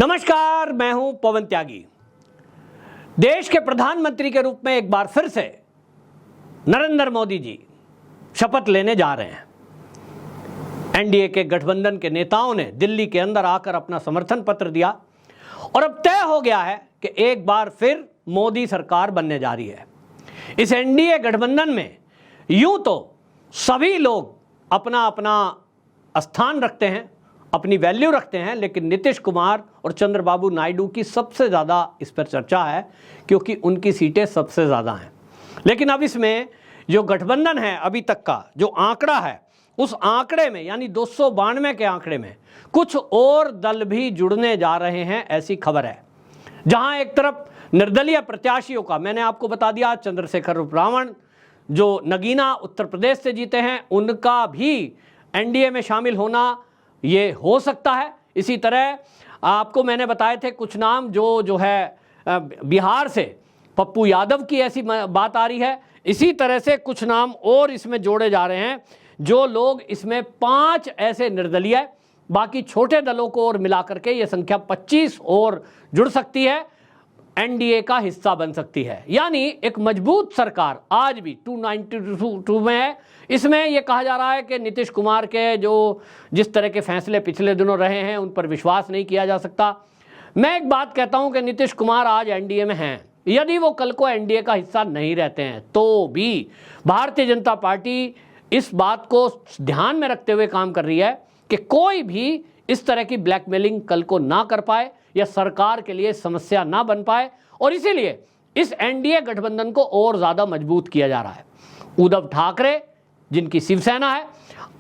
नमस्कार, मैं हूं पवन त्यागी। देश के प्रधानमंत्री के रूप में एक बार फिर से नरेंद्र मोदी जी शपथ लेने जा रहे हैं। एनडीए के गठबंधन के नेताओं ने दिल्ली के अंदर आकर अपना समर्थन पत्र दिया और अब तय हो गया है कि एक बार फिर मोदी सरकार बनने जा रही है। इस एनडीए गठबंधन में यूं तो सभी लोग अपना अपना स्थान रखते हैं, अपनी वैल्यू रखते हैं, लेकिन नीतीश कुमार और चंद्रबाबू नायडू की सबसे ज़्यादा इस पर चर्चा है क्योंकि उनकी सीटें सबसे ज़्यादा हैं। लेकिन अब इसमें जो गठबंधन है, अभी तक का जो आंकड़ा है, उस आंकड़े में यानी 292 के आंकड़े में कुछ और दल भी जुड़ने जा रहे हैं, ऐसी खबर है। जहां एक तरफ निर्दलीय प्रत्याशियों का, मैंने आपको बता दिया, चंद्रशेखर उपाध्याय जो नगीना उत्तर प्रदेश से जीते हैं, उनका भी एनडीए में शामिल होना ये हो सकता है। इसी तरह आपको मैंने बताए थे कुछ नाम जो है बिहार से पप्पू यादव की ऐसी बात आ रही है। इसी तरह से कुछ नाम और इसमें जोड़े जा रहे हैं। जो लोग इसमें 5 ऐसे निर्दलीय, बाकी छोटे दलों को और मिलाकर के ये संख्या 25 और जुड़ सकती है, एनडीए का हिस्सा बन सकती है। यानी एक मजबूत सरकार आज भी 292 में है। इसमें यह कहा जा रहा है कि नीतीश कुमार के जिस तरह के फैसले पिछले दिनों रहे हैं, उन पर विश्वास नहीं किया जा सकता। मैं एक बात कहता हूं कि नीतीश कुमार आज एनडीए में हैं। यदि वो कल को एनडीए का हिस्सा नहीं रहते हैं तो भी भारतीय जनता पार्टी इस बात को ध्यान में रखते हुए काम कर रही है कि कोई भी इस तरह की ब्लैकमेलिंग कल को ना कर पाए या सरकार के लिए समस्या ना बन पाए, और इसीलिए इस एनडीए गठबंधन को और ज्यादा मजबूत किया जा रहा है। उद्धव ठाकरे जिनकी शिवसेना है,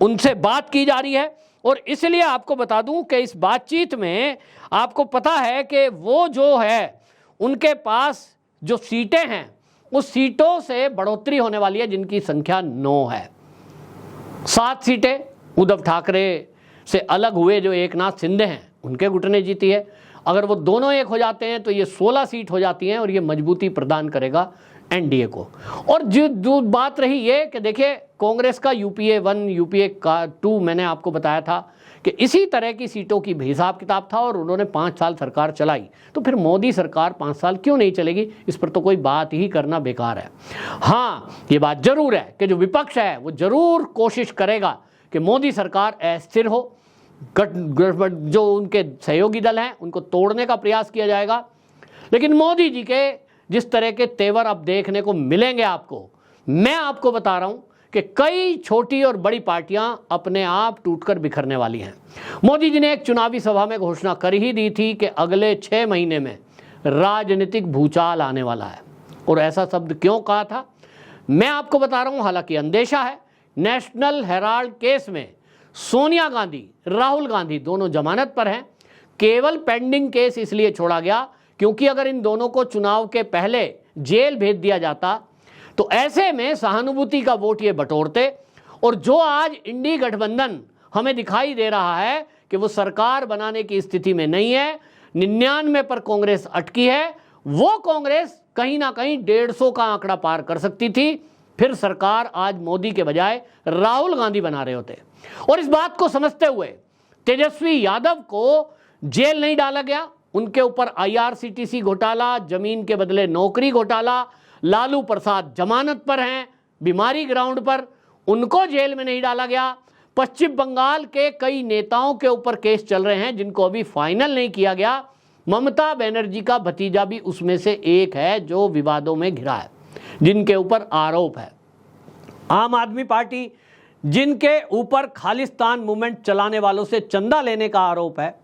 उनसे बात की जा रही है और इसलिए आपको बता दूं कि इस बातचीत में आपको पता है कि वो जो है उनके पास जो सीटें हैं, उस सीटों से बढ़ोतरी होने वाली है, जिनकी संख्या 9 है। 7 सीटें उद्धव ठाकरे से अलग हुए जो एकनाथ शिंदे हैं, उनके गुट ने जीती है। अगर वो दोनों एक हो जाते हैं तो ये 16 सीट हो जाती हैं और ये मजबूती प्रदान करेगा एनडीए को। और जो बात रही ये कि देखिए, कांग्रेस का यूपीए 1 यूपीए का 2 मैंने आपको बताया था कि इसी तरह की सीटों की हिसाब किताब था और उन्होंने 5 साल सरकार चलाई, तो फिर मोदी सरकार 5 साल क्यों नहीं चलेगी? इस पर तो कोई बात ही करना बेकार है। हाँ, ये बात जरूर है कि जो विपक्ष है वो जरूर कोशिश करेगा कि मोदी सरकार अस्थिर हो, जो उनके सहयोगी दल हैं उनको तोड़ने का प्रयास किया जाएगा। लेकिन मोदी जी के जिस तरह के तेवर अब देखने को मिलेंगे आपको, मैं आपको बता रहा हूं कि कई छोटी और बड़ी पार्टियां अपने आप टूटकर बिखरने वाली हैं। मोदी जी ने एक चुनावी सभा में घोषणा कर ही दी थी कि अगले 6 महीने में राजनीतिक भूचाल आने वाला है। और ऐसा शब्द क्यों कहा था मैं आपको बता रहा हूं। हालांकि अंदेशा है, नेशनल हेराल्ड केस में सोनिया गांधी, राहुल गांधी दोनों जमानत पर हैं। केवल पेंडिंग केस इसलिए छोड़ा गया क्योंकि अगर इन दोनों को चुनाव के पहले जेल भेज दिया जाता तो ऐसे में सहानुभूति का वोट ये बटोरते। और जो आज इंडी गठबंधन हमें दिखाई दे रहा है कि वो सरकार बनाने की स्थिति में नहीं है, 99 पर कांग्रेस अटकी है, वो कांग्रेस कहीं ना कहीं 150 का आंकड़ा पार कर सकती थी। फिर सरकार आज मोदी के बजाय राहुल गांधी बना रहे होते। और इस बात को समझते हुए तेजस्वी यादव को जेल नहीं डाला गया, उनके ऊपर आईआरसीटीसी घोटाला, जमीन के बदले नौकरी घोटाला, लालू प्रसाद जमानत पर हैं, बीमारी ग्राउंड पर, उनको जेल में नहीं डाला गया। पश्चिम बंगाल के कई नेताओं के ऊपर केस चल रहे हैं जिनको अभी फाइनल नहीं किया गया। ममता बनर्जी का भतीजा भी उसमें से एक है जो विवादों में घिरा है, जिनके ऊपर आरोप है। आम आदमी पार्टी जिनके ऊपर खालिस्तान मूवमेंट चलाने वालों से चंदा लेने का आरोप है,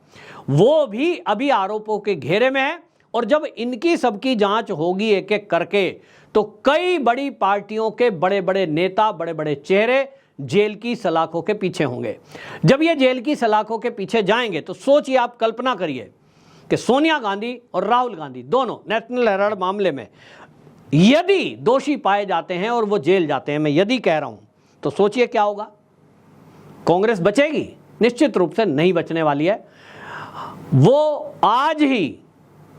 वो भी अभी आरोपों के घेरे में है। और जब इनकी सबकी जांच होगी एक एक करके, तो कई बड़ी पार्टियों के बड़े बड़े नेता, बड़े बड़े चेहरे जेल की सलाखों के पीछे होंगे। जब ये जेल की सलाखों के पीछे जाएंगे तो सोचिए, आप कल्पना करिए कि सोनिया गांधी और राहुल गांधी दोनों नेशनल हेराल्ड मामले में यदि दोषी पाए जाते हैं और वो जेल जाते हैं, मैं यदि कह रहा हूं, तो सोचिए क्या होगा। कांग्रेस बचेगी? निश्चित रूप से नहीं बचने वाली है। वो आज ही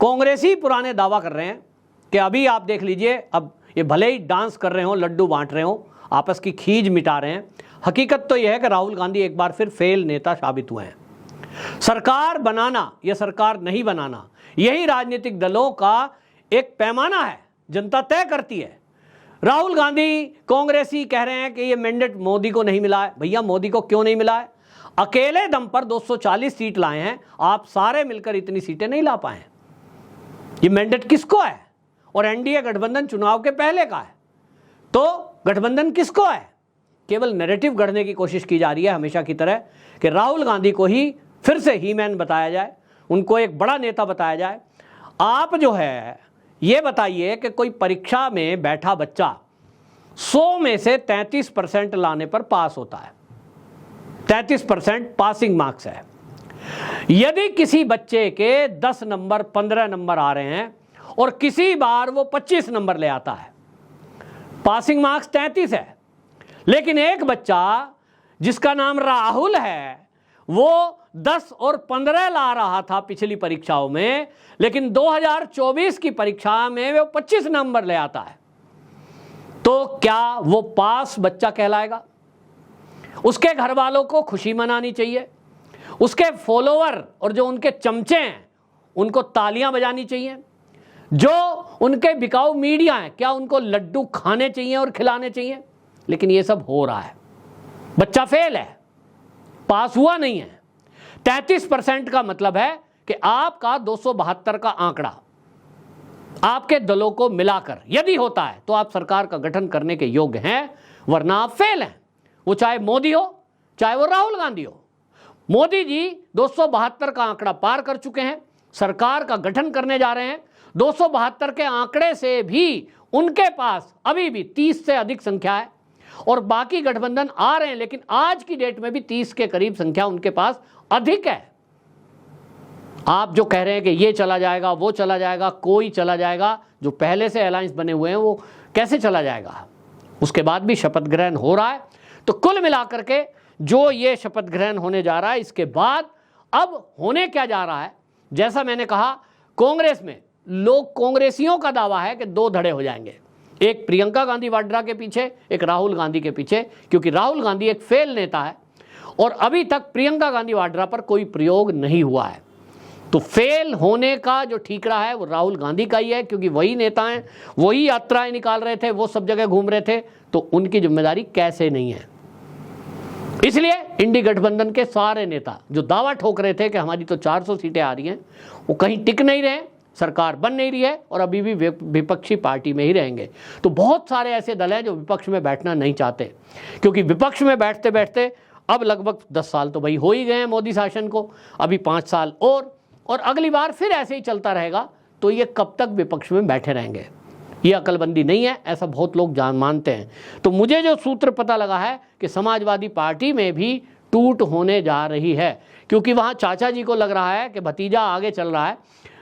कांग्रेसी पुराने दावा कर रहे हैं कि अभी आप देख लीजिए, अब ये भले ही डांस कर रहे हो, लड्डू बांट रहे हो, आपस की खींच मिटा रहे हैं, हकीकत तो यह है कि राहुल गांधी एक बार फिर फेल नेता साबित हुए हैं। सरकार बनाना या सरकार नहीं बनाना, यही राजनीतिक दलों का एक पैमाना है, जनता तय करती है। राहुल गांधी कांग्रेसी कह रहे हैं कि ये मैंडेट मोदी को नहीं मिला है। भैया मोदी को क्यों नहीं मिला है? अकेले दम पर 240 सीट लाए हैं, आप सारे मिलकर इतनी सीटें नहीं ला पाए। ये मैंडेट किसको है? और एनडीए गठबंधन चुनाव के पहले का है, तो गठबंधन किसको है? केवल नैरेटिव गढ़ने की कोशिश की जा रही है हमेशा की तरह कि राहुल गांधी को ही फिर से ही मैन बताया जाए, उनको एक बड़ा नेता बताया जाए। आप जो है ये बताइए कि कोई परीक्षा में बैठा बच्चा 100 में से 33% लाने पर पास होता है, 33% पासिंग मार्क्स है। यदि किसी बच्चे के 10 नंबर 15 नंबर आ रहे हैं और किसी बार वो 25 नंबर ले आता है, पासिंग मार्क्स 33 है। लेकिन एक बच्चा जिसका नाम राहुल है वो 10 और 15 ला रहा था पिछली परीक्षाओं में, लेकिन 2024 की परीक्षा में वो 25 नंबर ले आता है, तो क्या वो पास बच्चा कहलाएगा? उसके घर वालों को खुशी मनानी चाहिए, उसके फॉलोअर और जो उनके चमचे हैं उनको तालियां बजानी चाहिए, जो उनके बिकाऊ मीडिया हैं क्या उनको लड्डू खाने चाहिए और खिलाने चाहिए। लेकिन ये सब हो रहा है, बच्चा फेल है, पास हुआ नहीं है। 33% का मतलब है कि आपका 272 का आंकड़ा आपके दलों को मिलाकर यदि होता है तो आप सरकार का गठन करने के योग्य हैं, वरना आप फेल हैं। वो चाहे मोदी हो चाहे वो राहुल गांधी हो। मोदी जी 272 का आंकड़ा पार कर चुके हैं, सरकार का गठन करने जा रहे हैं। 272 के आंकड़े से भी उनके पास अभी भी 30 से अधिक संख्या है और बाकी गठबंधन आ रहे हैं, लेकिन आज की डेट में भी 30 के करीब संख्या उनके पास अधिक है। आप जो कह रहे हैं कि ये चला जाएगा वो चला जाएगा, कोई चला जाएगा, जो पहले से अलायंस बने हुए हैं वो कैसे चला जाएगा? उसके बाद भी शपथ ग्रहण हो रहा है। तो कुल मिलाकर के जो ये शपथ ग्रहण होने जा रहा है, इसके बाद अब होने क्या जा रहा है, जैसा मैंने कहा कांग्रेस में लोग, कांग्रेसियों का दावा है कि 2 धड़े हो जाएंगे, एक प्रियंका गांधी वाड्रा के पीछे, एक राहुल गांधी के पीछे, क्योंकि राहुल गांधी एक फेल नेता है और अभी तक प्रियंका गांधी वाड्रा पर कोई प्रयोग नहीं हुआ है। तो फेल होने का जो ठीकरा है वो राहुल गांधी का ही है, क्योंकि वही नेता हैं, वही यात्राएं निकाल रहे थे, वो सब जगह घूम रहे थे, तो उनकी जिम्मेदारी कैसे नहीं है। इसलिए इंडी गठबंधन के सारे नेता जो दावा ठोक रहे थे कि हमारी तो 400 सीटें आ रही हैं, वो कहीं टिक नहीं रहे, सरकार बन नहीं रही है और अभी भी विपक्षी पार्टी में ही रहेंगे। तो बहुत सारे ऐसे दल हैं जो विपक्ष में बैठना नहीं चाहते, क्योंकि विपक्ष में बैठते बैठते अब लगभग 10 साल तो भाई हो ही गए हैं मोदी शासन को, अभी 5 साल और अगली बार फिर ऐसे ही चलता रहेगा, तो ये कब तक विपक्ष में बैठे रहेंगे? ये अकलबंदी नहीं है, ऐसा बहुत लोग मानते हैं। तो मुझे जो सूत्र पता लगा है कि समाजवादी पार्टी में भी टूट होने जा रही है, क्योंकि वहाँ चाचा जी को लग रहा है कि भतीजा आगे चल रहा है,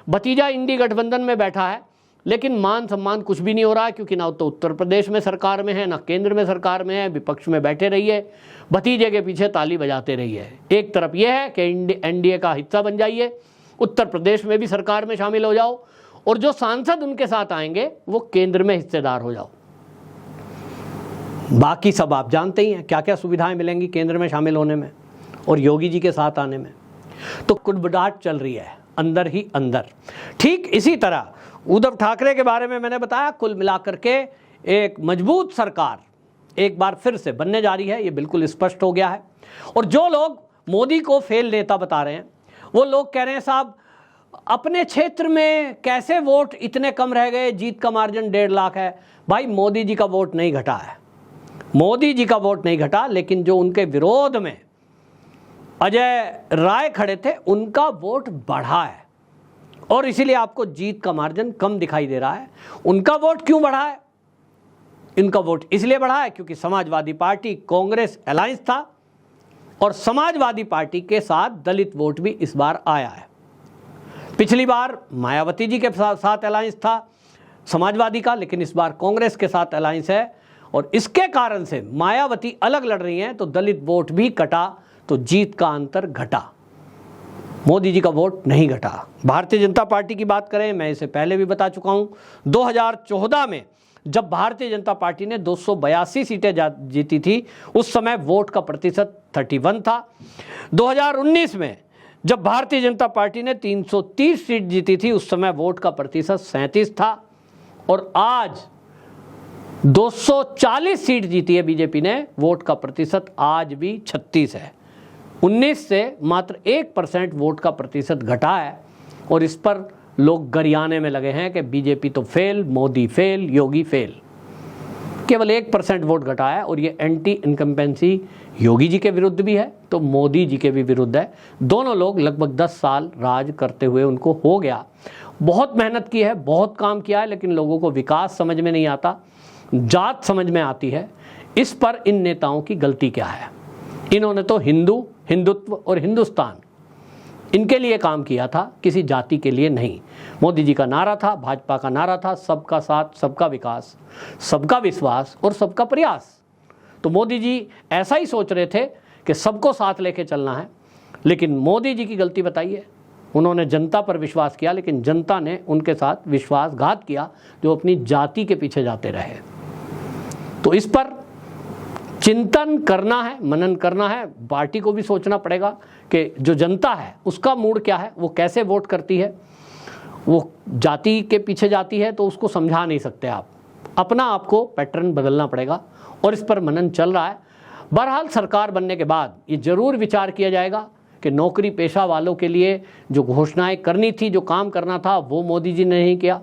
भतीजा इंडी गठबंधन में बैठा है, लेकिन मान सम्मान कुछ भी नहीं हो रहा है, क्योंकि ना तो उत्तर प्रदेश में सरकार में है ना केंद्र में सरकार में है। विपक्ष में बैठे रहिए, भतीजे के पीछे ताली बजाते रहिए। एक तरफ यह है कि एनडीए का हिस्सा बन जाइए, उत्तर प्रदेश में भी सरकार में शामिल हो जाओ, और जो सांसद उनके साथ आएंगे वो केंद्र में हिस्सेदार हो जाओ। बाकी सब आप जानते ही हैं क्या क्या सुविधाएं मिलेंगी केंद्र में शामिल होने में और योगी जी के साथ आने में। तो कुटबुटाहट चल रही है अंदर ही अंदर। ठीक इसी तरह उद्धव ठाकरे के बारे में मैंने बताया, कुल मिलाकर के एक मजबूत सरकार एक बार फिर से बनने जा रही है, ये बिल्कुल स्पष्ट हो गया है। और जो लोग मोदी को फेल नेता बता रहे हैं, वो लोग कह रहे हैं साहब अपने क्षेत्र में कैसे वोट इतने कम रह गए, जीत का मार्जिन 1.5 लाख है। भाई मोदी जी का वोट नहीं घटा है, मोदी जी का वोट नहीं घटा, लेकिन जो उनके विरोध में अजय राय खड़े थे उनका वोट बढ़ा है, और इसीलिए आपको जीत का मार्जिन कम दिखाई दे रहा है। उनका वोट क्यों बढ़ा है? इनका वोट इसलिए बढ़ा है क्योंकि समाजवादी पार्टी कांग्रेस अलायंस था, और समाजवादी पार्टी के साथ दलित वोट भी इस बार आया है। पिछली बार मायावती जी के साथ अलायंस था समाजवादी का, लेकिन इस बार कांग्रेस के साथ अलायंस है, और इसके कारण से मायावती अलग लड़ रही हैं, तो दलित वोट भी कटा, तो जीत का अंतर घटा, मोदी जी का वोट नहीं घटा। भारतीय जनता पार्टी की बात करें, मैं इसे पहले भी बता चुका हूं, 2014 में जब भारतीय जनता पार्टी ने 282 सीटें जीती थी, उस समय वोट का प्रतिशत 31 था। 2019 में जब भारतीय जनता पार्टी ने 330 सीट जीती थी उस समय वोट का प्रतिशत 37 था और आज 240 सीट जीती है बीजेपी ने, वोट का प्रतिशत आज भी 36 है। 19 से मात्र 1% वोट का प्रतिशत घटा है और इस पर लोग गरियाने में लगे हैं कि बीजेपी तो फेल, मोदी फेल, योगी फेल। केवल 1% वोट घटा है और ये एंटी इनकम्बेंसी योगी जी के विरुद्ध भी है तो मोदी जी के भी विरुद्ध है। दोनों लोग लगभग 10 साल राज करते हुए उनको हो गया। बहुत मेहनत की है, बहुत काम किया है, लेकिन लोगों को विकास समझ में नहीं आता, जात समझ में आती है। इस पर इन नेताओं की गलती क्या है? इन्होंने तो हिंदू, हिंदुत्व और हिंदुस्तान इनके लिए काम किया था, किसी जाति के लिए नहीं। मोदी जी का नारा था, भाजपा का नारा था, सबका साथ, सबका विकास, सबका विश्वास और सबका प्रयास। तो मोदी जी ऐसा ही सोच रहे थे कि सबको साथ लेके चलना है, लेकिन मोदी जी की गलती बताइए, उन्होंने जनता पर विश्वास किया लेकिन जनता ने उनके साथ विश्वासघात किया, जो अपनी जाति के पीछे जाते रहे। तो इस पर चिंतन करना है, मनन करना है, पार्टी को भी सोचना पड़ेगा कि जो जनता है उसका मूड क्या है, वो कैसे वोट करती है। वो जाति के पीछे जाती है तो उसको समझा नहीं सकते आप, अपना आपको पैटर्न बदलना पड़ेगा और इस पर मनन चल रहा है। बहरहाल सरकार बनने के बाद ये जरूर विचार किया जाएगा कि नौकरी पेशा वालों के लिए जो घोषणाएं करनी थी, जो काम करना था, वो मोदी जी ने नहीं किया।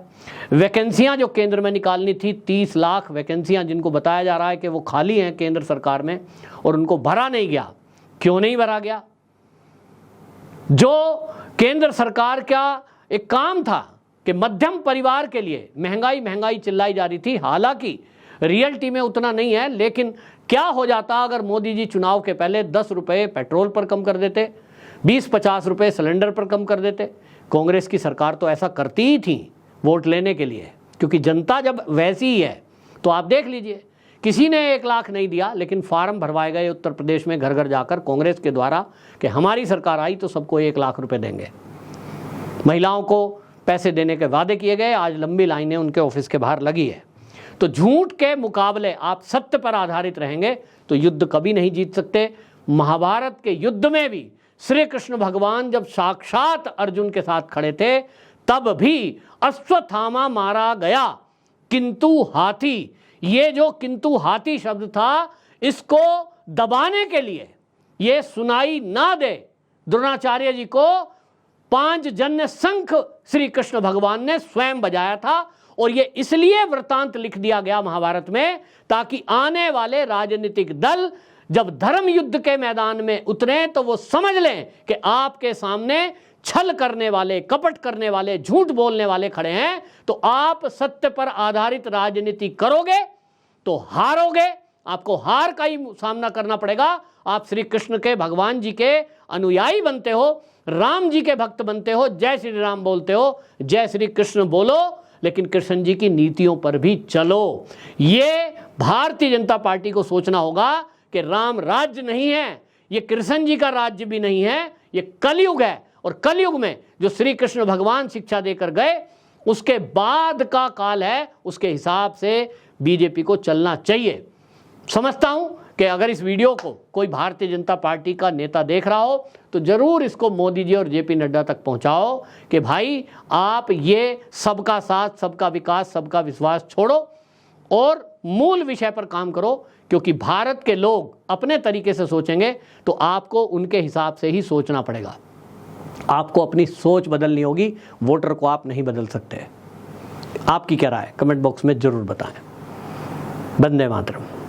वैकेंसियां जो केंद्र में निकालनी थी, 30 लाख वैकेंसियां जिनको बताया जा रहा है कि वो खाली हैं केंद्र सरकार में और उनको भरा नहीं गया। क्यों नहीं भरा गया? जो केंद्र सरकार का एक काम था कि मध्यम परिवार के लिए महंगाई महंगाई चिल्लाई जा रही थी, हालांकि रियलिटी में उतना नहीं है, लेकिन क्या हो जाता अगर मोदी जी चुनाव के पहले 10 रुपए पेट्रोल पर कम कर देते, 20-50 रुपए सिलेंडर पर कम कर देते। कांग्रेस की सरकार तो ऐसा करती ही थी वोट लेने के लिए, क्योंकि जनता जब वैसी ही है तो आप देख लीजिए, किसी ने 1 लाख नहीं दिया लेकिन फार्म भरवाए गए उत्तर प्रदेश में घर घर जाकर कांग्रेस के द्वारा कि हमारी सरकार आई तो सबको 1 लाख रुपए देंगे। महिलाओं को पैसे देने के वादे किए गए, आज लंबी लाइनें उनके ऑफिस के बाहर लगी है। तो झूठ के मुकाबले आप सत्य पर आधारित रहेंगे तो युद्ध कभी नहीं जीत सकते। महाभारत के युद्ध में भी श्री कृष्ण भगवान जब साक्षात अर्जुन के साथ खड़े थे तब भी अश्वत्थामा मारा गया किंतु हाथी, ये जो किंतु हाथी शब्द था, इसको दबाने के लिए, ये सुनाई ना दे, द्रोणाचार्य जी को 5 जन्य शंख श्री कृष्ण भगवान ने स्वयं बजाया था और ये इसलिए वृतांत लिख दिया गया महाभारत में ताकि आने वाले राजनीतिक दल जब धर्म युद्ध के मैदान में उतरे तो वो समझ लें कि आपके सामने छल करने वाले, कपट करने वाले, झूठ बोलने वाले खड़े हैं। तो आप सत्य पर आधारित राजनीति करोगे तो हारोगे, आपको हार का ही सामना करना पड़ेगा। आप श्री कृष्ण के, भगवान जी के अनुयायी बनते हो, राम जी के भक्त बनते हो, जय श्री राम बोलते हो, जय श्री कृष्ण बोलो, लेकिन कृष्ण जी की नीतियों पर भी चलो। ये भारतीय जनता पार्टी को सोचना होगा कि राम राज्य नहीं है, ये कृष्ण जी का राज्य भी नहीं है, ये कलयुग है और कलयुग में जो श्री कृष्ण भगवान शिक्षा देकर गए उसके बाद का काल है, उसके हिसाब से बीजेपी को चलना चाहिए। समझता हूं कि अगर इस वीडियो को कोई भारतीय जनता पार्टी का नेता देख रहा हो तो जरूर इसको मोदी जी और जेपी नड्डा तक पहुंचाओ कि भाई आप ये सबका साथ, सबका विकास, सबका विश्वास छोड़ो और मूल विषय पर काम करो, क्योंकि भारत के लोग अपने तरीके से सोचेंगे तो आपको उनके हिसाब से ही सोचना पड़ेगा। आपको अपनी सोच बदलनी होगी, वोटर को आप नहीं बदल सकते। आपकी क्या राय कमेंट बॉक्स में जरूर बताएं। वंदे मातरम।